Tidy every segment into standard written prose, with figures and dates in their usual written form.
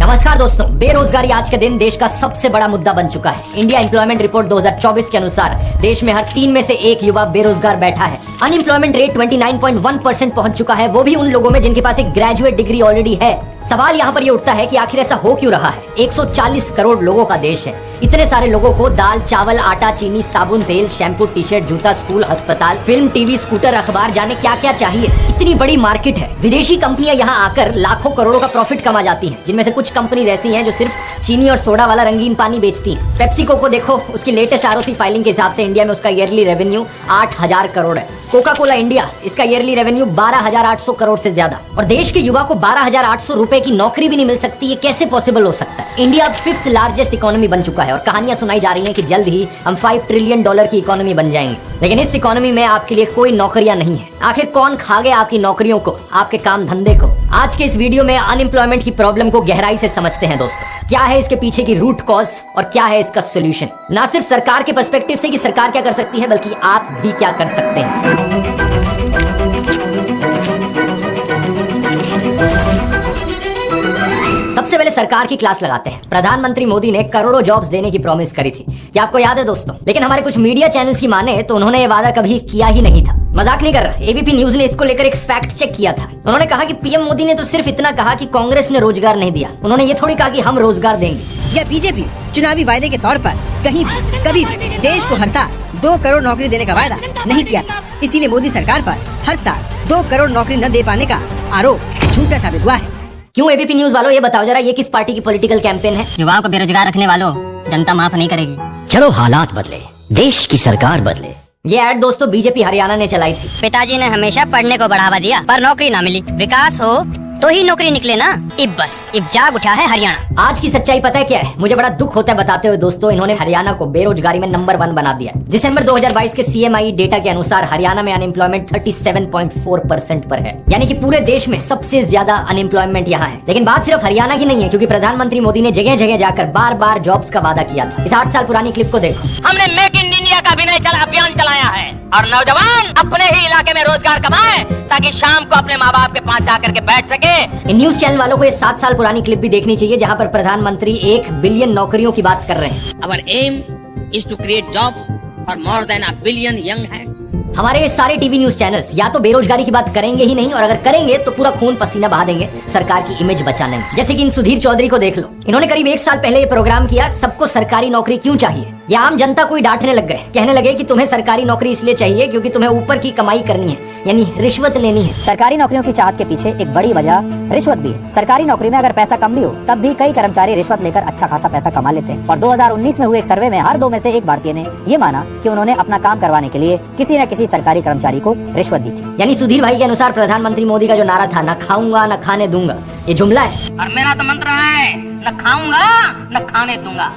नमस्कार दोस्तों, बेरोजगारी आज के दिन देश का सबसे बड़ा मुद्दा बन चुका है। इंडिया एम्प्लॉयमेंट रिपोर्ट 2024 के अनुसार देश में हर 3 में से 1 युवा बेरोजगार बैठा है। अनएम्प्लॉयमेंट रेट 29.1% पहुंच चुका है, वो भी उन लोगों में जिनके पास एक ग्रेजुएट डिग्री ऑलरेडी है। सवाल यहाँ पर ये उठता है कि आखिर ऐसा हो क्यों रहा है। 140 करोड़ लोगों का देश है। इतने सारे लोगों को दाल, चावल, आटा, चीनी, साबुन, तेल, शैम्पू, टी शर्ट, जूता, स्कूल, अस्पताल, फिल्म, टीवी, स्कूटर, अखबार, जाने क्या क्या चाहिए। इतनी बड़ी मार्केट है। विदेशी कंपनियां यहाँ आकर लाखों करोड़ों का प्रॉफिट कमा जाती हैं, जिनमें से कुछ कंपनीज ऐसी हैं जो सिर्फ चीनी और सोडा वाला रंगीन पानी बेचती हैं। पेप्सिको को देखो, उसकी लेटेस्ट आरओसी फाइलिंग के हिसाब से इंडिया में उसका ईयरली रेवेन्यू 8000 करोड़ है। कोका कोला इंडिया, इसका ईयरली रेवेन्यू 12800 करोड़ से ज्यादा। और देश के युवा को 12800 रुपए की नौकरी भी नहीं मिल सकती, ये कैसे पॉसिबल हो सकता है। इंडिया अब 5th लार्जेस्ट इकोनॉमी बन चुका है और कहानियां सुनाई जा रही हैं कि जल्द ही हम $5 ट्रिलियन की इकोनॉमी बन जाएंगे। लेकिन इस इकोनॉमी में आपके लिए कोई नौकरियां नहीं है। आखिर कौन खा गया आपकी नौकरियों को, आपके काम धंधे को। आज के इस वीडियो में अनएम्प्लॉयमेंट की प्रॉब्लम को गहराई से समझते हैं दोस्तों। क्या है इसके पीछे की रूट कॉज और क्या है इसका सोल्यूशन। ना सिर्फ सरकार के पर्सपेक्टिव से कि सरकार क्या कर सकती है, बल्कि आप भी क्या कर सकते हैं। सबसे पहले सरकार की क्लास लगाते हैं। प्रधानमंत्री मोदी ने करोड़ों जॉब्स देने की प्रॉमिस करी थी, क्या आपको याद है दोस्तों। लेकिन हमारे कुछ मीडिया चैनल्स की माने तो उन्होंने ये वादा कभी किया ही नहीं था। मजाक नहीं कर रहा, एबीपी न्यूज ने इसको लेकर एक फैक्ट चेक किया था। उन्होंने कहा कि पीएम मोदी ने तो सिर्फ इतना कहा कि कांग्रेस ने रोजगार नहीं दिया। उन्होंने ये थोड़ी कहा कि हम रोजगार देंगे। यह बीजेपी चुनावी वायदे के तौर पर कहीं भी कभी भी देश को हर साल 2 करोड़ नौकरी देने का वादा नहीं किया था। इसीलिए मोदी सरकार पर हर साल 2 करोड़ नौकरी न दे पाने का आरोप झूठा साबित हुआ है। क्यों एबीपी न्यूज वालों, ये बताओ जरा, ये किस पार्टी की पॉलिटिकल कैंपेन है। युवाओं को बेरोजगार रखने वालों, जनता माफ नहीं करेगी। चलो हालात बदले, देश की सरकार बदले। ये ऐड दोस्तों बीजेपी हरियाणा ने चलाई थी। पिताजी ने हमेशा पढ़ने को बढ़ावा दिया, पर नौकरी ना मिली। विकास हो तो ही नौकरी निकले ना। अब जाग उठा है हरियाणा। आज की सच्चाई पता है क्या है। मुझे बड़ा दुख होता है बताते हुए दोस्तों, इन्होंने हरियाणा को बेरोजगारी में नंबर 1 बना दिया। दिसंबर 2022 के सीएमआई डेटा के अनुसार हरियाणा में अनएम्प्लॉयमेंट 37.4% पर है, यानी कि पूरे देश में सबसे ज्यादा अनएम्प्लॉयमेंट यहाँ है। लेकिन बात सिर्फ हरियाणा की नहीं है, क्योंकि प्रधानमंत्री मोदी ने जगह जगह जाकर बार बार जॉब्स का वादा किया था। इस 8 साल पुरानी क्लिप को देखो। हमने मेक इन इंडिया का अभियान चलाया है और नौजवान अपने ही इलाके में रोजगार कमाए ताकि शाम को अपने माँ बाप के पास जाकर के बैठ सके। इन न्यूज चैनल वालों को ये 7 साल पुरानी क्लिप भी देखनी चाहिए, जहाँ पर प्रधानमंत्री 1 बिलियन नौकरियों की बात कर रहे हैं। Our aim is to create jobs for more than 1 billion young hands. हमारे ये सारे टीवी न्यूज चैनल्स या तो बेरोजगारी की बात करेंगे ही नहीं, और अगर करेंगे तो पूरा खून पसीना बहा देंगे सरकार की इमेज बचाने में। जैसे कि इन सुधीर चौधरी को देख लो। इन्होंने करीब 1 साल पहले ये प्रोग्राम किया, सबको सरकारी नौकरी क्यों चाहिए। ये आम जनता को ही डांटने लग गए, कहने लगे कि तुम्हें सरकारी नौकरी इसलिए चाहिए क्योंकि तुम्हें ऊपर की कमाई करनी है, यानी रिश्वत लेनी है। सरकारी नौकरियों की चाहत के पीछे एक बड़ी वजह रिश्वत भी है। सरकारी नौकरी में अगर पैसा कम भी हो, तब भी कई कर्मचारी रिश्वत लेकर अच्छा खासा पैसा कमा लेते हैं। और 2019 में हुए एक सर्वे में हर 2 में से 1 भारतीय ने ये माना कि उन्होंने अपना काम करवाने के लिए किसी न किसी सरकारी कर्मचारी को रिश्वत दी थी। यानी सुधीर भाई के अनुसार प्रधानमंत्री मोदी का जो नारा था, न खाऊंगा न खाने दूंगा, ये जुमला है। और मेरा तो मंत्र है, न खाऊंगा न खाने दूंगा।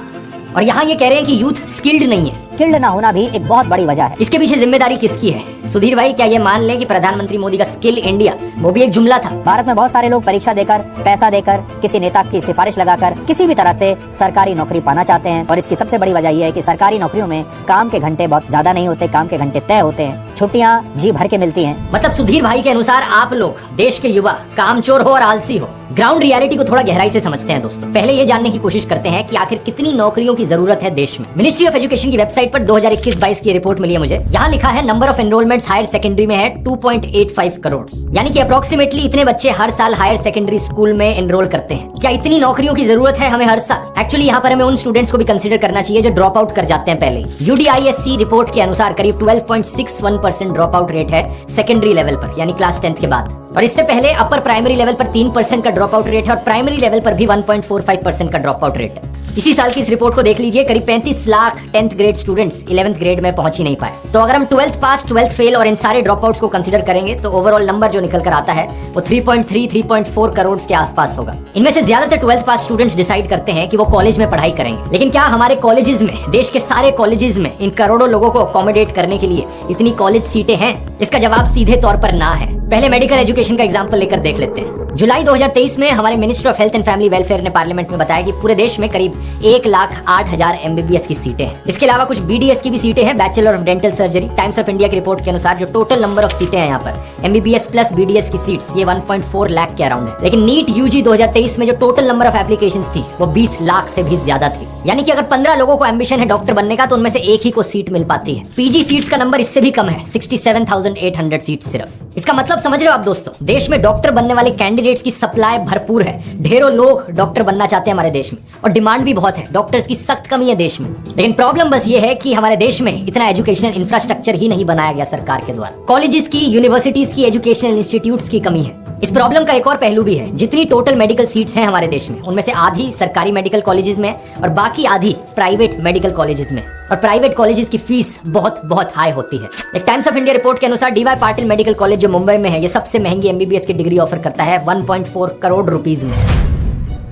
और यहाँ ये कह रहे हैं कि यूथ स्किल्ड नहीं है। स्किल्ड ना होना भी एक बहुत बड़ी वजह है। इसके पीछे जिम्मेदारी किसकी है। सुधीर भाई, क्या ये मान लें कि प्रधानमंत्री मोदी का स्किल इंडिया वो भी एक जुमला था। भारत में बहुत सारे लोग परीक्षा देकर, पैसा देकर, किसी नेता की सिफारिश लगाकर किसी भी तरह से सरकारी नौकरी पाना चाहते हैं। और इसकी सबसे बड़ी वजह यह है कि सरकारी नौकरियों में काम के घंटे बहुत ज्यादा नहीं होते, काम के घंटे तय होते हैं, छुट्टियां जी भर के मिलती हैं। मतलब सुधीर भाई के अनुसार आप लोग, देश के युवा, कामचोर हो और आलसी हो। ग्राउंड रियलिटी को थोड़ा गहराई से समझते हैं दोस्तों। पहले ये जानने की कोशिश करते हैं कि आखिर कितनी नौकरियों की जरूरत है देश में। मिनिस्ट्री ऑफ एजुकेशन की वेबसाइट पर 2021-22 की रिपोर्ट मिली है मुझे। यहाँ लिखा है number of enrolments higher secondary में है 2.85 करोड़, यानी कि अप्रोक्सीमेटली इतने बच्चे हर साल हायर सेकेंडरी स्कूल में एनरोल करते हैं। क्या इतनी नौकरियों की जरूरत है हमें हर साल। एक्चुअली यहाँ पर हमें उन स्टूडेंट्स को भी कंसीडर करना चाहिए जो ड्रॉप आउट कर जाते हैं पहले। UDISC रिपोर्ट के अनुसार करीब 12.61% ड्रॉप आउट रेट है सेकेंडरी लेवल पर, यानी क्लास 10th के बाद। और इससे पहले अपर प्राइमरी लेवल पर 3% का ड्रॉप आउट रेट है और प्राइमरी लेवल पर भी 1.45% का ड्रॉप आउट रेट है। इसी साल की इस रिपोर्ट को देख लीजिए, करीब 35 lakh 10th grade students 11th grade में पहुंच ही नहीं पाए। तो अगर हम 12th पास, 12th फेल और इन सारे ड्रॉप आउट्स को कंसीडर करेंगे तो ओवरऑल नंबर जो निकल कर आता है वो 3.4 करोड़ के आसपास होगा। इनमें से ज्यादातर 12th पास स्टूडेंट्स डिसाइड करते हैं कि वो कॉलेज में पढ़ाई करेंगे। लेकिन क्या हमारे कॉलेजेस में, देश के सारे कॉलेजेस में इन करोड़ों लोगों को अकोमोडेट करने के लिए इतनी कॉलेज सीटें हैं। इसका जवाब सीधे तौर पर ना है। पहले मेडिकल एजुकेशन का एग्जाम्पल लेकर देख लेते हैं। जुलाई 2023 में हमारे minister of health and family welfare ने पार्लियामेंट में बताया कि पूरे देश में करीब 1,08,000 MBBS की सीटें हैं। इसके अलावा कुछ BDS की भी सीटें हैं, bachelor of dental surgery. Times of India की रिपोर्ट के अनुसार जो टोटल नंबर ऑफ सीटें हैं यहाँ पर MBBS प्लस BDS की सीट्स ये 1.4 लाख के अराउंड है। लेकिन नीट UG 2023 में जो टोटल नंबर ऑफ एप्लीकेशंस थी वो 20 लाख से भी ज्यादा थी। यानी कि अगर 15 लोगों को एम्बिशन है डॉक्टर बनने का तो उनमें से एक ही को सीट मिल पाती है। PG सीट्स का नंबर इससे भी कम है, 67,800 सीट सिर्फ। इसका मतलब समझ रहे हो आप दोस्तों, देश में डॉक्टर बनने वाले कैंडिडेट्स की सप्लाई भरपूर है। ढेरों लोग डॉक्टर बनना चाहते हैं हमारे देश में और डिमांड भी बहुत है। डॉक्टर्स की सख्त कमी है देश में। लेकिन प्रॉब्लम बस ये है कि हमारे देश में इतना एजुकेशनल इंफ्रास्ट्रक्चर ही नहीं बनाया गया सरकार के द्वारा। कॉलेजेस की, यूनिवर्सिटीज की, एजुकेशनल इंस्टीट्यूट्स की कमी है। इस प्रॉब्लम का एक और पहलू भी है। जितनी टोटल मेडिकल सीट्स हैं हमारे देश में उनमें से आधी सरकारी मेडिकल कॉलेजेस में और बाकी आधी प्राइवेट मेडिकल कॉलेजेस में। और प्राइवेट कॉलेजेस की फीस बहुत हाई होती है। एक टाइम्स ऑफ इंडिया रिपोर्ट के अनुसार DY पाटिल मेडिकल कॉलेज जो मुंबई में है ये सबसे महंगी MBBS की डिग्री ऑफर करता है 1.4 करोड़ रुपीस में।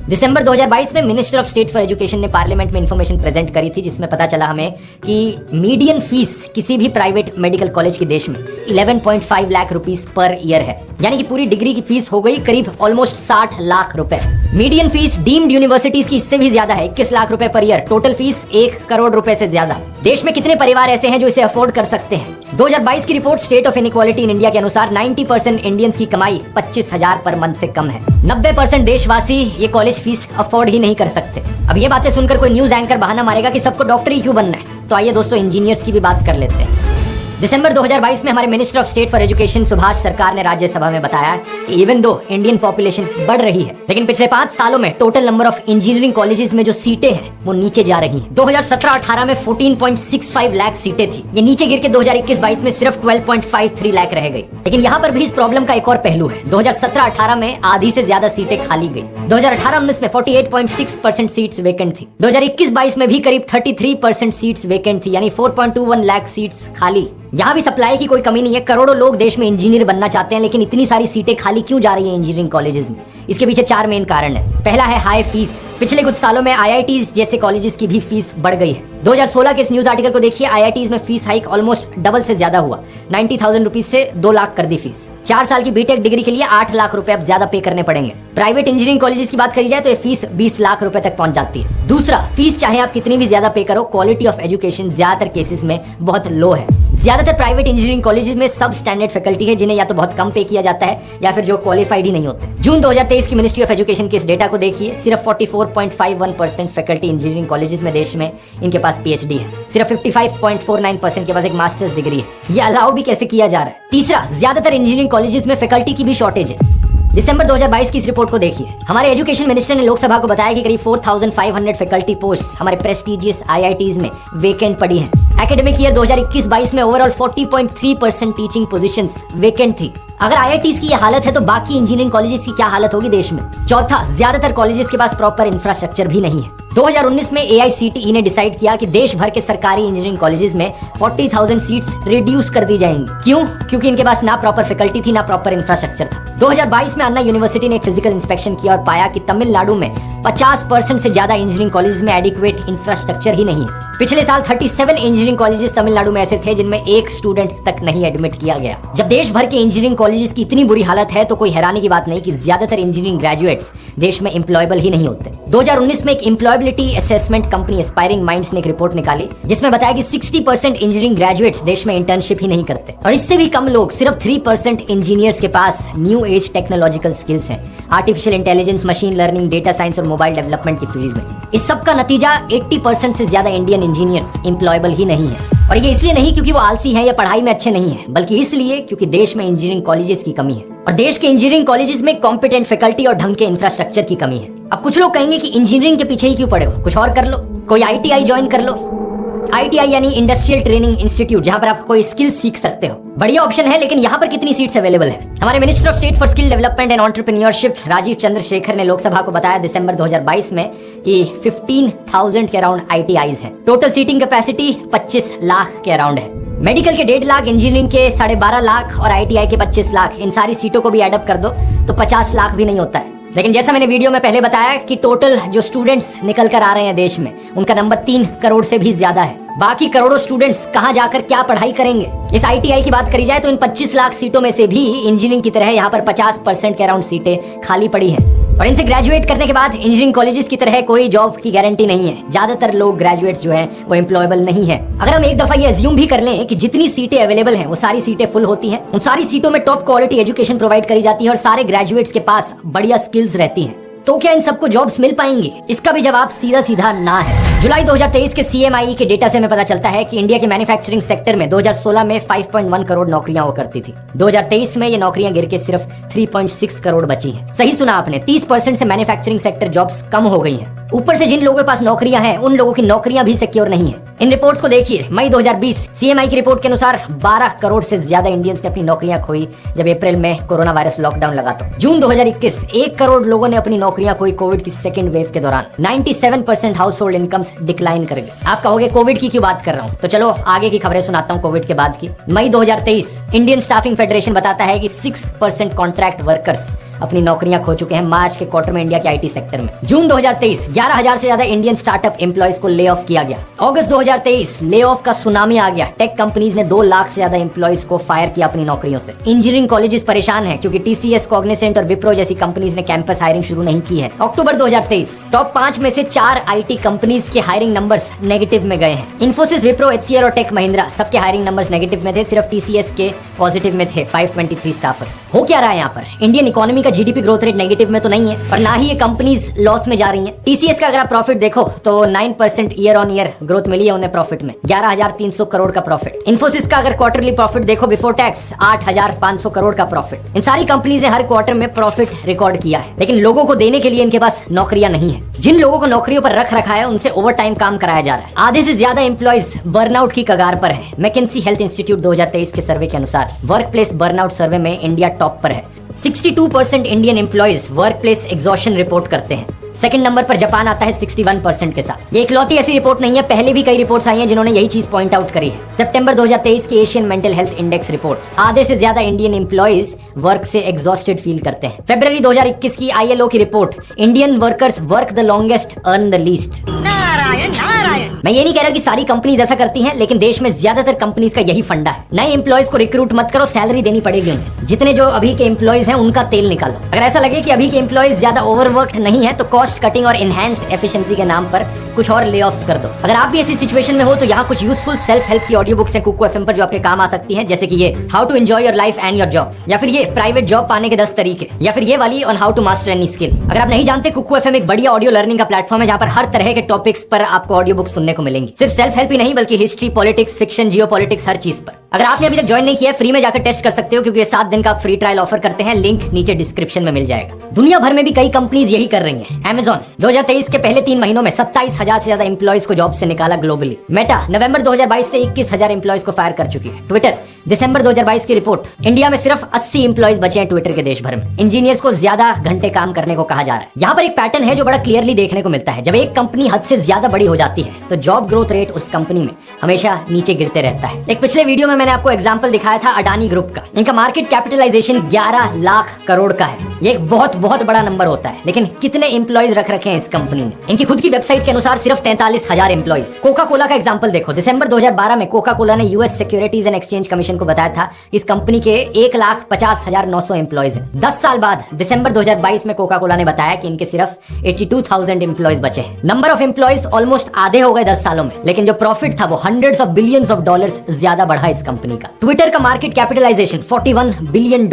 दिसंबर 2022 में minister of state for education ने पार्लियामेंट में इंफॉर्मेशन प्रेजेंट करी थी जिसमें पता चला हमें कि मीडियन फीस किसी भी प्राइवेट मेडिकल कॉलेज के देश में 11.5 लाख रुपीस पर ईयर है। यानी कि पूरी डिग्री की फीस हो गई करीब ऑलमोस्ट 60 लाख रुपए। मीडियन फीस डीम्ड यूनिवर्सिटीज की इससे भी ज्यादा है, 21 लाख रुपए per year. Total fees 1 crore रुपए से ज्यादा। देश में कितने परिवार ऐसे हैं जो इसे अफोर्ड कर सकते हैं? 2022 की report state of inequality in India के अनुसार 90% इंडियंस की कमाई 25,000 पर मंथ से कम है। 90% देशवासी ये कॉलेज फीस अफोर्ड ही नहीं कर सकते। अब ये बातें सुनकर कोई न्यूज एंकर बहाना मारेगा कि सबको डॉक्टर ही क्यों बनना है। तो आइए दोस्तों इंजीनियर्स की भी बात कर लेते हैं। दिसंबर 2022 में हमारे minister of state for education Subhash सरकार ने राज्यसभा में बताया कि इवन दो इंडियन पॉपुलेशन बढ़ रही है लेकिन पिछले 5 सालों में total number of engineering colleges में जो सीटें हैं वो नीचे जा रही हैं। 2017-18 में 14.65 लाख सीटें थी, ये नीचे गिर के 2021-22 में सिर्फ 12.53 लाख रह गई। लेकिन यहाँ पर भी इस प्रॉब्लम का एक और पहलू है। 2017-18 में आधी से ज्यादा सीटें खाली गई। 2018-19 में 48.6% सीट्स वेकेंट थी। 2021-22 में भी करीब 33% सीट्स वेकेंट थी, यानी 4.21 लाख सीट्स खाली। यहाँ भी सप्लाई की कोई कमी नहीं है। करोड़ों लोग देश में इंजीनियर बनना चाहते हैं लेकिन इतनी सारी सीटें खाली क्यों जा रही हैं इंजीनियरिंग कॉलेजेस में? इसके पीछे 4 मेन कारण है। पहला है हाई फीस। पिछले कुछ सालों में IITs जैसे कॉलेजेस की भी फीस बढ़ गई है। 2016 के इस न्यूज आर्टिकल को देखिए, IITs में फीस हाइक ऑलमोस्ट डबल से ज्यादा हुआ। 90,000 रुपीज से 2 लाख कर दी फीस। 4 साल की बीटेक डिग्री के लिए 8 लाख रुपए अब ज्यादा पे करने पड़ेंगे। प्राइवेट इंजीनियरिंग कॉलेजेस की बात करी जाए तो ये फीस 20 लाख रुपए तक पहुंच जाती है। दूसरा, फीस चाहे आप कितनी भी ज्यादा पे करो, क्वालिटी ऑफ एजुकेशन ज्यादातर केसेस में बहुत लो है। ज्यादातर प्राइवेट इंजीनियरिंग कॉलेजेस में सब स्टैंडर्ड फैकल्टी है जिन्हें या तो बहुत कम पे किया जाता है या फिर जो क्वालिफाइड ही नहीं होते। जून 2023 की मिनिस्ट्री ऑफ एजुकेशन के इस डेटा को देखिए, सिर्फ 44.51% फैकल्टी इंजीनियरिंग कॉलेजेस में देश में इनके पास PhD है। सिर्फ 55.49% के पास एक मास्टर्स डिग्री है। ये अलाउ भी कैसे किया जा रहा है? तीसरा, ज्यादातर इंजीनियरिंग कॉलेजेस में फैकल्टी की भी शॉर्टेज है। दिसंबर 2022 की इस रिपोर्ट को देखिए, हमारे एजुकेशन मिनिस्टर ने लोकसभा को बताया कि करीब 4,500 फैकल्टी पोस्ट हमारे प्रेस्टिजियस IITs में वेकेंट पड़ी हैं। एकेडमिक ईयर 2021-22 में ओवरऑल 40.3% टीचिंग पोजीशंस वेकेंट थी। अगर IITs की ये हालत है तो बाकी इंजीनियरिंग कॉलेजेस की क्या हालत होगी देश में? चौथा, ज्यादातर कॉलेजेस के पास प्रॉपर इंफ्रास्ट्रक्चर भी नहीं है। 2019 में AICTE ने डिसाइड किया कि देश भर के सरकारी इंजीनियरिंग कॉलेजेस में 40,000 सीट्स रिड्यूस कर दी जाएंगी। क्यों? क्योंकि इनके पास ना प्रॉपर फैकल्टी थी ना प्रॉपर इंफ्रास्ट्रक्चर था। 2022 में अन्ना यूनिवर्सिटी ने एक फिजिकल इंस्पेक्शन किया और पाया कि तमिलनाडु में 50% से ज्यादा इंजीनियरिंग कॉलेजेस में एडिक्वेट इंफ्रास्ट्रक्चर ही नहीं है। पिछले साल 37 इंजीनियरिंग कॉलेजेस तमिलनाडु में ऐसे थे जिनमें एक स्टूडेंट तक नहीं एडमिट किया गया। जब देश भर के इंजीनियरिंग कॉलेजेस की इतनी बुरी हालत है तो कोई हैरानी की बात नहीं कि ज्यादातर इंजीनियरिंग ग्रेजुएट्स देश में एम्प्लॉयबल ही नहीं होते। 2019 में एक employability assessment company aspiring minds ने एक रिपोर्ट निकाली जिसमें बताया कि 60% इंजीनियरिंग ग्रेजुएट्स देश में इंटर्नशिप ही नहीं करते और इससे भी कम लोग, सिर्फ 3% इंजीनियर्स के पास न्यू एज टेक्नोलॉजिकल स्किल्स हैं, artificial intelligence, machine learning, data science और मोबाइल डेवलपमेंट की फील्ड में। इस सब का नतीजा 80% से ज्यादा इंडियन इंजीनियर्स एम्प्लॉयबल ही नहीं है। और ये इसलिए नहीं क्योंकि वो आलसी हैं या पढ़ाई में अच्छे नहीं हैं, बल्कि इसलिए क्योंकि देश में इंजीनियरिंग कॉलेजेस की कमी है और देश के इंजीनियरिंग कॉलेजेस में कॉम्पिटेंट फैकल्टी और ढंग के इंफ्रास्ट्रक्चर की कमी है। अब कुछ लोग कहेंगे कि इंजीनियरिंग के पीछे ही क्यों पड़े हो, कुछ और कर लो, कोई ITI ज्वाइन कर लो। ITI यानी इंडस्ट्रियल ट्रेनिंग इंस्टीट्यूट, जहां पर आप कोई स्किल सीख सकते हो। बढ़िया ऑप्शन है, लेकिन यहाँ पर कितनी सीट्स अवेलेबल है? हमारे minister of state for skill development and entrepreneurship Rajeev Chandrasekhar ने लोकसभा को बताया दिसंबर 2022 में कि 15,000 के अराउंड ITIs है। टोटल सीटिंग कैपेसिटी 25 लाख के अराउंड है। मेडिकल के 1.5 लाख, इंजीनियरिंग के 12.5 लाख और ITI के 25 लाख, इन सारी सीटों को भी एड अप कर दो तो 50 लाख भी नहीं होता है। लेकिन जैसा मैंने वीडियो में पहले बताया कि टोटल जो स्टूडेंट्स निकल कर आ रहे हैं देश में, उनका नंबर 3 करोड़ से भी ज्यादा है। बाकी करोड़ों स्टूडेंट्स कहाँ जाकर क्या पढ़ाई करेंगे। इस ITI की बात करी जाए तो इन 25 लाख सीटों में से भी इंजीनियरिंग की तरह यहाँ पर 50% के अराउंड सीटें खाली पड़ी हैं और इनसे ग्रेजुएट करने के बाद इंजीनियरिंग कॉलेजेस की तरह कोई जॉब की गारंटी नहीं है। ज्यादातर लोग ग्रेजुएट्स जो हैं वो एम्प्लॉयबल नहीं है। अगर हम एक दफा ये अज्यूम भी कर लें कि जितनी सीटें अवेलेबल हैं वो सारी सीटें फुल होती हैं, उन सारी सीटों में टॉप क्वालिटी एजुकेशन प्रोवाइड करी जाती है और सारे ग्रेजुएट्स के पास बढ़िया स्किल्स रहती हैं, तो क्या इन सबको जॉब्स मिल पाएंगी? इसका भी जवाब सीधा सीधा ना है। जुलाई 2023 के CMI के डेटा से हमें पता चलता है कि इंडिया के मैन्युफैक्चरिंग सेक्टर में 2016 में 5.1 करोड़ नौकरियां हुआ करती थी। 2023 में ये नौकरियां गिर के सिर्फ 3.6 करोड़ बची हैं। सही सुना आपने, 30% से मैन्युफैक्चरिंग सेक्टर जॉब्स कम हो गई हैं। ऊपर से जिन लोगों के पास नौकरियां हैं उन लोगों की नौकरियां भी सिक्योर नहीं है। इन रिपोर्ट्स को देखिए। मई 2020 CMI की रिपोर्ट के अनुसार 12 करोड़ से ज्यादा इंडियंस ने अपनी नौकरियां खोई जब अप्रैल में कोरोना वायरस लॉकडाउन लगा था। जून 2021 1 करोड़ लोगों ने अपनी नौकरियां खोई कोविड की सेकेंड वेव के दौरान। 97% हाउस होल्ड इनकम्स डिक्लाइन कर गए। आप कहोगे कोविड की क्यों बात कर रहा हूं, तो चलो आगे की खबरें सुनाता हूं कोविड के बाद की। मई 2023 इंडियन स्टाफिंग फेडरेशन बताता है कि 6% कॉन्ट्रैक्ट वर्कर्स अपनी नौकरियां खो चुके हैं मार्च के क्वार्टर में इंडिया के IT सेक्टर में। जून 2023 11,000 से ज्यादा इंडियन स्टार्टअप एम्प्लॉयज को ले ऑफ किया गया। अगस्त 2023 ले ऑफ का सुनामी आ गया। टेक कंपनीज ने 2 लाख से ज्यादा एम्प्लॉयज को फायर किया अपनी नौकरियों से। इंजीनियरिंग कॉलेजेस परेशान हैं क्योंकि TCS, कॉग्निसेंट और विप्रो जैसी कंपनीज ने कैंपस हायरिंग शुरू नहीं की है। अक्टूबर 2023 टॉप 5 में से 4 IT कंपनीज के हायरिंग नंबर्स नेगेटिव में गए हैं। इन्फोसिस, विप्रो, HCL और टेक महिंद्रा सबके हायरिंग नंबर्स नेगेटिव में थे, सिर्फ TCS के पॉजिटिव में थे 523 स्टाफर्स। हो क्या रहा है यहाँ पर? इंडियन इकोनॉमी का GDP ग्रोथ रेट नेगेटिव में तो नहीं है और ना ही ये कंपनीज लॉस में जा रही हैं। TCS का अगर आप प्रॉफिट देखो तो 9% ईयर ऑन ईयर ग्रोथ मिली है उन्हें प्रॉफिट में, 11,300 करोड़ का प्रॉफिट। इन्फोसिस का अगर क्वार्टरली प्रॉफिट देखो बिफोर टैक्स 8,500 करोड़ का प्रॉफिट। इन सारी कंपनीज ने हर क्वार्टर में प्रॉफिट रिकॉर्ड किया है, लेकिन लोगों को देने के लिए इनके पास नौकरियां नहीं है। जिन लोगों को नौकरियों पर रख रखा है उनसे ओवर टाइम काम कराया जा रहा है। आधे से ज्यादा एम्प्लॉइज बर्नआउट की कगार पर है। मैकेंसी हेल्थ इंस्टीट्यूट 2023 के सर्वे के अनुसार वर्क प्लेस बर्नआउट सर्वे में इंडिया टॉप पर है। 62% Indian employees work place exhaustion report करते हैं। सेकंड नंबर पर जापान आता है 61% के साथ। ये इकलौती ऐसी रिपोर्ट नहीं है, पहले भी कई रिपोर्ट्स आई हैं जिन्होंने यही चीज पॉइंट आउट करी है। सितंबर 2023 की Asian mental health index report, आधे से ज्यादा इंडियन एम्प्लॉइज वर्क से एग्जॉस्टेड फील करते हैं। फरवरी 2021 की ILO की report, Indian workers work the longest earn the least. Narayan Narayan. मैं ये नहीं कह रहा कि सारी कंपनीज ऐसा करती हैं, लेकिन देश में ज्यादातर कंपनीज का यही फंडा है। नए एम्प्लॉइज को रिक्रूट मत करो, सैलरी देनी पड़ेगी उन्हें। जितने जो अभी के एम्प्लॉइज हैं उनका तेल निकालो। अगर ऐसा लगे कि अभी के एम्प्लॉइज ज्यादा ओवरवर्क्ड नहीं है तो कॉस्ट कटिंग और एनहांस्ड एफिशिएंसी के नाम पर कुछ और ले ऑफ्स कर दो। अगर आप भी ऐसी सिचुएशन में हो तो यहाँ कुछ यूजफुल सेल्फ हेल्प की ऑडियो बुक्स हैं कुकू FM पर जो आपके काम आ सकती हैं, जैसे कि ये how to enjoy your life and your job, या फिर ये प्राइवेट जॉब पाने के 10 तरीके, या फिर ये वाली on how to master any skill. अगर आप नहीं जानते, कुकू FM एक बढ़िया ऑडियो लर्निंग का प्लेटफॉर्म है जहाँ पर हर तरह के टॉपिक्स पर आपको ऑडियो बुक्स सुनने को मिलेंगी। सिर्फ सेल्फ हेल्प ही नहीं बल्कि हिस्ट्री, पॉलिटिक्स, फिक्शन, जियोपॉलिटिक्स, हर चीज पर। अगर आपने अभी तक ज्वाइन नहीं किया, फ्री में जाकर टेस्ट कर सकते हो क्योंकि ये 7 दिन का फ्री ट्रायल ऑफर करते हैं। लिंक नीचे डिस्क्रिप्शन में मिल जाएगा। दुनिया भर में भी कई कंपनीज यही कर रही हैं। Amazon 2023 के पहले 3 महीनों में 27,000 से ज्यादा एम्प्लॉइज को जॉब से निकाला ग्लोबली। मेटा नवंबर 2022 से 21,000 एम्प्लॉइज को फायर कर चुकी है। ट्विटर दिसंबर 2022 की रिपोर्ट, इंडिया में सिर्फ 80 एम्प्लॉइज बचे हैं ट्विटर के देश भर में। इंजीनियर्स को ज्यादा घंटे काम करने को कहा जा रहा है। यहाँ पर एक पैटर्न है जो बड़ा क्लियरली देखने को मिलता है। जब एक कंपनी हद से ज्यादा बड़ी हो जाती है तो जॉब ग्रोथ रेट उस कंपनी में हमेशा नीचे गिरते रहता है। एक पिछले वीडियो में मैंने आपको एग्जांपल दिखाया था अडानी ग्रुप का। इनका मार्केट कैपिटलाइजेशन 11 लाख करोड़ का है। ये एक बहुत बड़ा नंबर होता है, लेकिन कितने एम्प्लॉइज रख रखे हैं इस कंपनी ने? इनकी खुद की वेबसाइट के अनुसार सिर्फ 43,000 एम्प्लॉइज। कोका कोला का एग्जांपल देखो। दिसंबर 2012 में कोका कोला ने US securities and exchange commission को बताया था कि इस कंपनी के 1,50,900 एम्प्लॉइज हैं। 10 साल बाद दिसंबर 2022 में कोका कोला ने बताया कि इनके सिर्फ 82,000 एम्प्लॉइज बचे हैं। नंबर ऑफ एम्प्लॉइज ऑलमोस्ट आधे हो गए 10 सालों में, लेकिन जो प्रॉफिट था वो hundreds of billions of dollars ज्यादा बढ़ा इस कंपनी का। ट्विटर का मार्केट कैपिटलाइजेशन $41 बिलियन,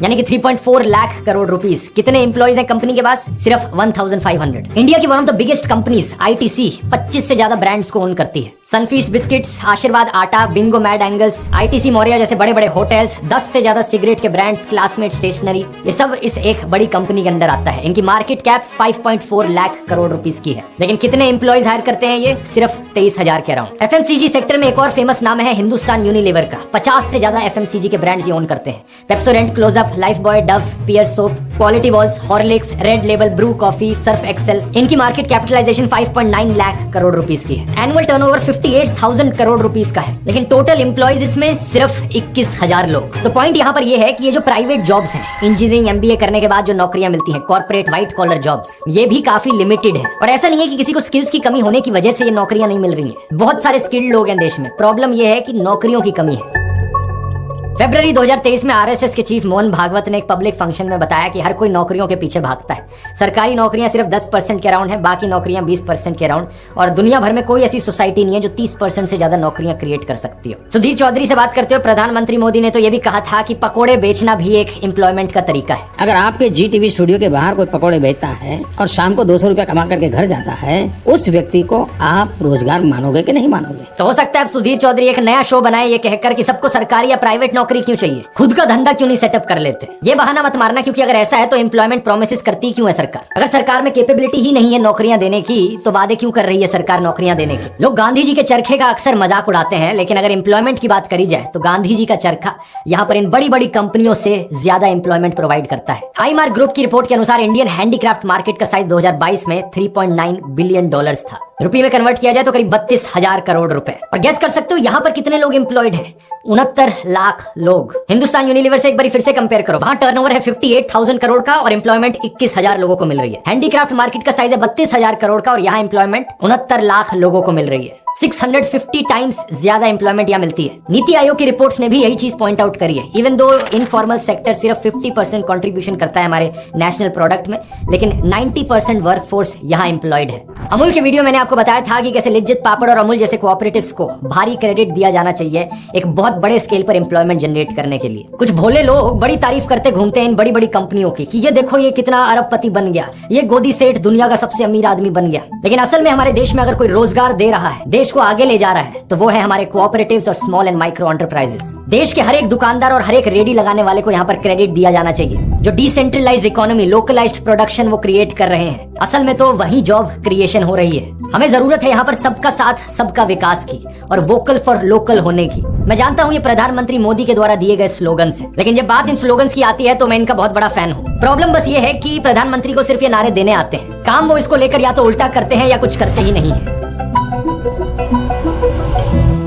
यानी कि 3.4 लाख करोड़ रुपीस। कितने एम्प्लॉइज हैं कंपनी के पास? सिर्फ 1,500। इंडिया की one of the biggest companies ITC 25 से ज्यादा ब्रांड्स को ओन करती है। सनफीस्ट बिस्किट्स, आशीर्वाद आटा, Bingo mad angles, ITC Maurya जैसे बड़े बड़े होटल्स, 10 से ज्यादा सिगरेट के ब्रांड्स, क्लासमेट स्टेशनरी, ये सब इस एक बड़ी कंपनी के अंदर आता है। इनकी market cap 5.4 lakh crore rupees की है, लेकिन कितने एम्प्लॉइज हायर करते हैं? ये सिर्फ 23,000 के अराउंड। FMCG सेक्टर में एक और फेमस नाम है हिंदुस्तान यूनिलीवर का। 50 से ज्यादा FMCG के ब्रांड्स ये ओन करते हैं। Pepsodent, Closeup, Lifebuoy, Dove, Pears soap, Kwality Wall's, Horlicks, Red Label, Bru coffee, Surf Excel, इनकी market capitalization 5.9 lakh crore rupees की है। एनुअल टर्नओवर 58,000 करोड़ रुपीस का है, लेकिन टोटल एम्प्लॉइज इसमें सिर्फ 21,000 लोग। तो पॉइंट यहाँ पर ये है कि ये जो प्राइवेट जॉब्स हैं, इंजीनियरिंग MBA करने के बाद जो नौकरियां मिलती हैं, कॉर्पोरेट व्हाइट कॉलर जॉब्स, ये भी काफी लिमिटेड है। और ऐसा नहीं है कि किसी को स्किल्स की कमी होने की वजह से ये नौकरियां नहीं मिल रही हैं। बहुत सारे स्किल्ड लोग हैं देश में, प्रॉब्लम ये है कि नौकरियों की कमी है। फरवरी 2023 में RSS के चीफ मोहन भागवत ने एक पब्लिक फंक्शन में बताया कि हर कोई नौकरियों के पीछे भागता है। सरकारी नौकरियां सिर्फ 10% के अराउंड है, बाकी नौकरियां 20% के अराउंड, और दुनिया भर में कोई ऐसी सोसाइटी नहीं है जो 30% से ज्यादा नौकरियां क्रिएट कर सकती हो। सुधीर चौधरी से बात करते हुए प्रधानमंत्री मोदी ने तो ये भी कहा था कि पकोड़े बेचना भी एक एम्प्लॉयमेंट का तरीका है। अगर आपके GTV स्टूडियो के बाहर कोई पकौड़े बेचता है और शाम को 200 रुपया कमा करके घर जाता है, उस व्यक्ति को आप रोजगार मानोगे कि नहीं मानोगे? तो हो सकता है अब सुधीर चौधरी एक नया शो बनाए ये कहकर कि सबको सरकारी या प्राइवेट नौकरी क्यों चाहिए, खुद का धंधा क्यों नहीं सेटअप कर लेते। ये बहाना मत मारना, क्योंकि अगर ऐसा है तो एम्प्लॉयमेंट प्रोमिसेस करती क्यों है सरकार? अगर सरकार में कैपेबिलिटी ही नहीं है नौकरियां देने की, तो वादे क्यों कर रही है सरकार नौकरियां देने के? लोग गांधी जी के चरखे का अक्सर मजाक उड़ाते हैं, लेकिन अगर एम्प्लॉयमेंट की बात करी जाए तो गांधी जी का चरखा यहाँ पर इन बड़ी बड़ी कंपनियों से ज्यादा एम्प्लॉयमेंट प्रोवाइड करता है। आईमार ग्रुप की रिपोर्ट के अनुसार इंडियन हैंडीक्राफ्ट मार्केट का साइज 2022 में $3.9 बिलियन था। रुपये में कन्वर्ट किया जाए तो करीब 32,000 करोड़ रुपए। और गेस कर सकते हो यहाँ पर कितने लोग एम्प्लॉयड हैं? 69 लाख लोग। हिंदुस्तान यूनिलीवर से एक बार फिर से कंपेयर करो, वहां टर्नओवर है 58,000 करोड़ का और एम्प्लॉयमेंट 21,000 लोगों को मिल रही है। हैंडीक्राफ्ट मार्केट का साइज है 32,000 करोड़ का और यहाँ एम्प्लॉयमेंट 69 लाख लोगों को मिल रही है। 650 टाइम्स ज्यादा एम्प्लॉयमेंट यहाँ मिलती है। नीति आयोग की रिपोर्ट्स ने भी यही चीज पॉइंट आउट करी है। इवन दो इनफॉर्मल सेक्टर सिर्फ 50% कंट्रीब्यूशन करता है हमारे नेशनल प्रोडक्ट में, लेकिन 90% वर्कफोर्स यहाँ एम्प्लॉयड है। अमूल के वीडियो मैंने आपको बताया था कि कैसे लिज्जत पापड़ और अमूल जैसे कोऑपरेटिव्स को भारी क्रेडिट दिया जाना चाहिए एक बहुत बड़े स्केल पर एम्प्लॉयमेंट जनरेट करने के लिए। कुछ भोले लोग बड़ी तारीफ करते घूमते हैं इन बड़ी बड़ी कंपनियों की कि ये देखो ये कितना अरबपति बन गया, ये गोदी सेठ दुनिया का सबसे अमीर आदमी बन गया। लेकिन असल में हमारे देश में अगर कोई रोजगार दे रहा है, देश को आगे ले जा रहा है, तो वो है हमारे कोऑपरेटिव्स और स्मॉल एंड माइक्रो एंटरप्राइजेस। देश के हर एक दुकानदार और हर एक रेडी लगाने वाले को यहाँ पर क्रेडिट दिया जाना चाहिए। जो डिसेंट्रलाइज्ड इकोनॉमी, लोकलाइज्ड प्रोडक्शन वो क्रिएट कर रहे हैं, असल में तो वही जॉब क्रिएशन हो रही है। हमें जरूरत है यहाँ पर सबका साथ सबका विकास की और वोकल फॉर लोकल होने की। मैं जानता हूँ ये प्रधानमंत्री मोदी के द्वारा दिए गए स्लोगन्स हैं, लेकिन जब बात इन स्लोगन्स की आती है तो मैं इनका बहुत बड़ा फैन हूँ। प्रॉब्लम बस ये है कि प्रधानमंत्री को सिर्फ ये नारे देने आते हैं, काम वो इसको लेकर या तो उल्टा करते हैं या कुछ करते ही नहीं है।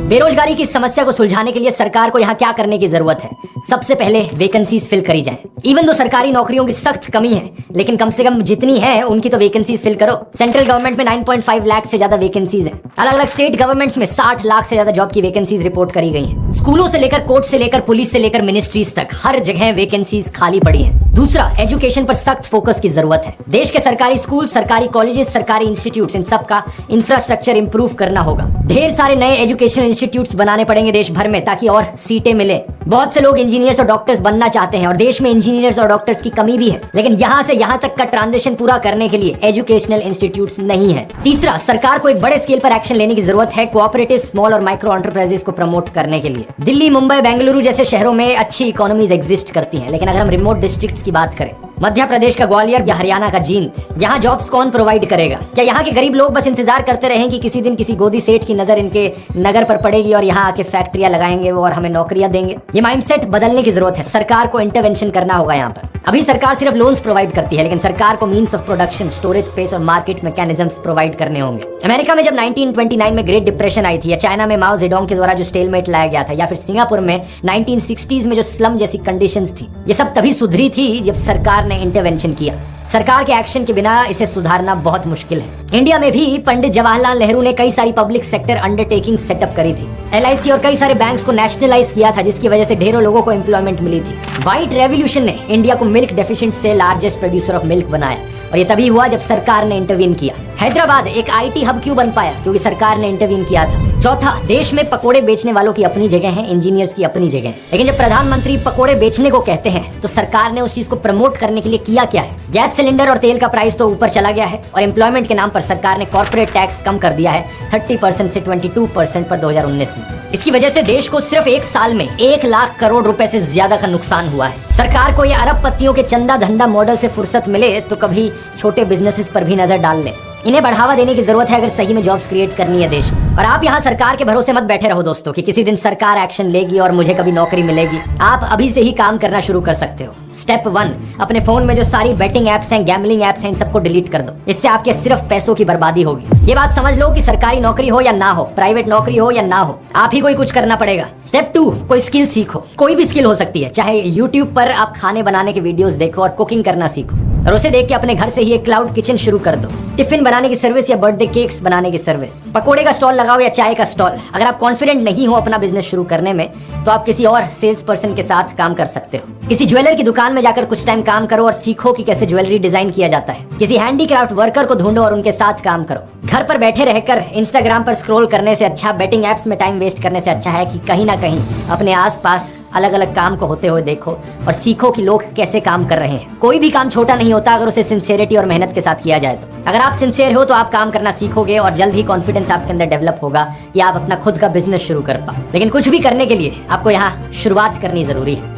बेरोजगारी की समस्या को सुलझाने के लिए सरकार को यहाँ क्या करने की जरूरत है? सबसे पहले वैकेंसीज फिल करी जाएं। इवन दो सरकारी नौकरियों की सख्त कमी है, लेकिन कम से कम जितनी है उनकी तो वैकेंसीज फिल करो। सेंट्रल गवर्नमेंट में 9.5 लाख से ज्यादा वैकेंसीज हैं। अलग अलग स्टेट गवर्नमेंट्स में 60 लाख से ज्यादा जॉब की वैकेंसीज रिपोर्ट करी गई हैं। स्कूलों से लेकर कोर्ट से लेकर पुलिस से लेकर मिनिस्ट्रीज तक हर जगह वैकेंसीज खाली पड़ी हैं। दूसरा, एजुकेशन पर सख्त फोकस की जरूरत है। देश के सरकारी स्कूल, सरकारी कॉलेजेस, सरकारी इंस्टीट्यूट्स, इन सब का इंफ्रास्ट्रक्चर इंप्रूव करना होगा। ढेर सारे नए एजुकेशनल इंस्टीट्यूट्स बनाने पड़ेंगे देश भर में ताकि और सीटें मिले। बहुत से लोग इंजीनियर्स और डॉक्टर्स बनना चाहते हैं और देश में इंजीनियर्स और डॉक्टर्स की कमी भी है, लेकिन यहाँ से यहाँ तक का ट्रांजिशन पूरा करने के लिए एजुकेशनल इंस्टीट्यूट्स नहीं है। तीसरा, सरकार को एक बड़े स्केल पर एक्शन लेने की जरूरत है कोऑपरेटिव, स्मॉल और माइक्रो एंटरप्राइजेस को प्रमोट करने के लिए। दिल्ली, मुंबई, बेंगलुरु जैसे शहरों में अच्छी इकोनॉमीज एग्जिस्ट करती हैं, लेकिन अगर हम रिमोट डिस्ट्रिक्ट्स की बात करें, मध्य प्रदेश का ग्वालियर या हरियाणा का जींद, यहाँ जॉब्स कौन प्रोवाइड करेगा? क्या यहाँ के गरीब लोग बस इंतजार करते रहें कि किसी दिन किसी गोदी सेठ की नजर इनके नगर पर पड़ेगी और यहाँ आके फैक्ट्रियां लगाएंगे वो और हमें नौकरियां देंगे? ये माइंडसेट बदलने की जरूरत है। सरकार को इंटरवेंशन करना होगा यहाँ पर। अभी सरकार सिर्फ लोन्स प्रोवाइड करती है, लेकिन सरकार को means of production, storage space और मार्केट मैकेनिज्म्स प्रोवाइड करने होंगे। अमेरिका में जब 1929 में ग्रेट डिप्रेशन आई थी, या चाइना में माओ जेडोंग के द्वारा जो स्टेलमेट लाया गया था, या फिर सिंगापुर में 1960s में जो स्लम जैसी कंडीशंस थी, ये सब तभी सुधरी थी जब सरकार ने इंटरवेंशन किया। सरकार के एक्शन के बिना इसे सुधारना बहुत मुश्किल है। इंडिया में भी पंडित जवाहरलाल नेहरू ने कई सारी पब्लिक सेक्टर अंडरटेकिंग सेटअप करी थी। LIC और कई सारे बैंक्स को नेशनलाइज किया था, जिसकी वजह से ढेरों लोगों को एम्प्लॉयमेंट मिली थी। व्हाइट रेवोल्यूशन ने इंडिया को मिल्क डेफिशिएंट से लार्जेस्ट प्रोड्यूसर ऑफ मिल्क बनाया, और ये तभी हुआ जब सरकार ने इंटरवीन किया। हैदराबाद एक IT हब क्यों बन पाया? क्योंकि सरकार ने इंटरवीन किया था। चौथा, देश में पकोड़े बेचने वालों की अपनी जगह है, इंजीनियर्स की अपनी जगह है, लेकिन जब प्रधानमंत्री पकोड़े बेचने को कहते हैं तो सरकार ने उस चीज को प्रमोट करने के लिए किया क्या है? गैस सिलेंडर और तेल का प्राइस तो ऊपर चला गया है, और एम्प्लॉयमेंट के नाम पर सरकार ने कॉर्पोरेट टैक्स कम कर दिया है 30% से 22% पर 2019 में। इसकी वजह से देश को सिर्फ एक साल में 1 लाख करोड़ रुपए से ज्यादा का नुकसान हुआ है। सरकार को ये अरबपतियों के चंदा धंधा मॉडल से फुर्सत मिले तो कभी छोटे बिजनेसेस पर भी नजर डाल ले। इन्हें बढ़ावा देने की जरूरत है अगर सही में जॉब्स क्रिएट करनी है देश में। और आप यहाँ सरकार के भरोसे मत बैठे रहो दोस्तों कि किसी दिन सरकार एक्शन लेगी और मुझे कभी नौकरी मिलेगी। आप अभी से ही काम करना शुरू कर सकते हो। स्टेप 1, अपने फोन में जो सारी बेटिंग एप्स हैं, गैम्बलिंग एप्स हैं, इन सबको डिलीट कर दो। इससे आपके सिर्फ पैसों की बर्बादी होगी। ये बात समझ लो कि सरकारी नौकरी हो या ना हो, प्राइवेट नौकरी हो या ना हो, आप ही को ही कुछ करना पड़ेगा। स्टेप 2, कोई स्किल सीखो। कोई भी स्किल हो सकती है, चाहे यूट्यूब पर आप खाने बनाने के वीडियोस देखो और कुकिंग करना सीखो और उसे देख के अपने घर से ही एक क्लाउड किचन शुरू कर दो। टिफिन बनाने की सर्विस या बर्थडे केक्स बनाने की सर्विस, पकोड़े का स्टॉल लगाओ या चाय का स्टॉल। अगर आप कॉन्फिडेंट नहीं हो अपना बिजनेस शुरू करने में तो आप किसी और सेल्स पर्सन के साथ काम कर सकते हो। किसी ज्वेलर की दुकान में जाकर कुछ टाइम काम करो और सीखो कि कैसे ज्वेलरी डिजाइन किया जाता है। किसी हैंडीक्राफ्ट वर्कर को ढूंढो और उनके साथ काम करो। घर पर बैठे रहकर इंस्टाग्राम पर स्क्रॉल करने से अच्छा, बेटिंग एप्स में टाइम वेस्ट करने से अच्छा है कि कहीं ना कहीं अपने आसपास अलग अलग काम को होते हुए देखो और सीखो कि लोग कैसे काम कर रहे हैं। कोई भी काम छोटा नहीं होता अगर उसे सिंसियरिटी और मेहनत के साथ किया जाए तो। अगर आप सिंसियर हो तो आप काम करना सीखोगे और जल्द ही कॉन्फिडेंस आपके अंदर डेवलप होगा कि आप अपना खुद का बिजनेस शुरू कर पाओ। लेकिन कुछ भी करने के लिए आपको यहाँ शुरुआत करनी जरूरी है।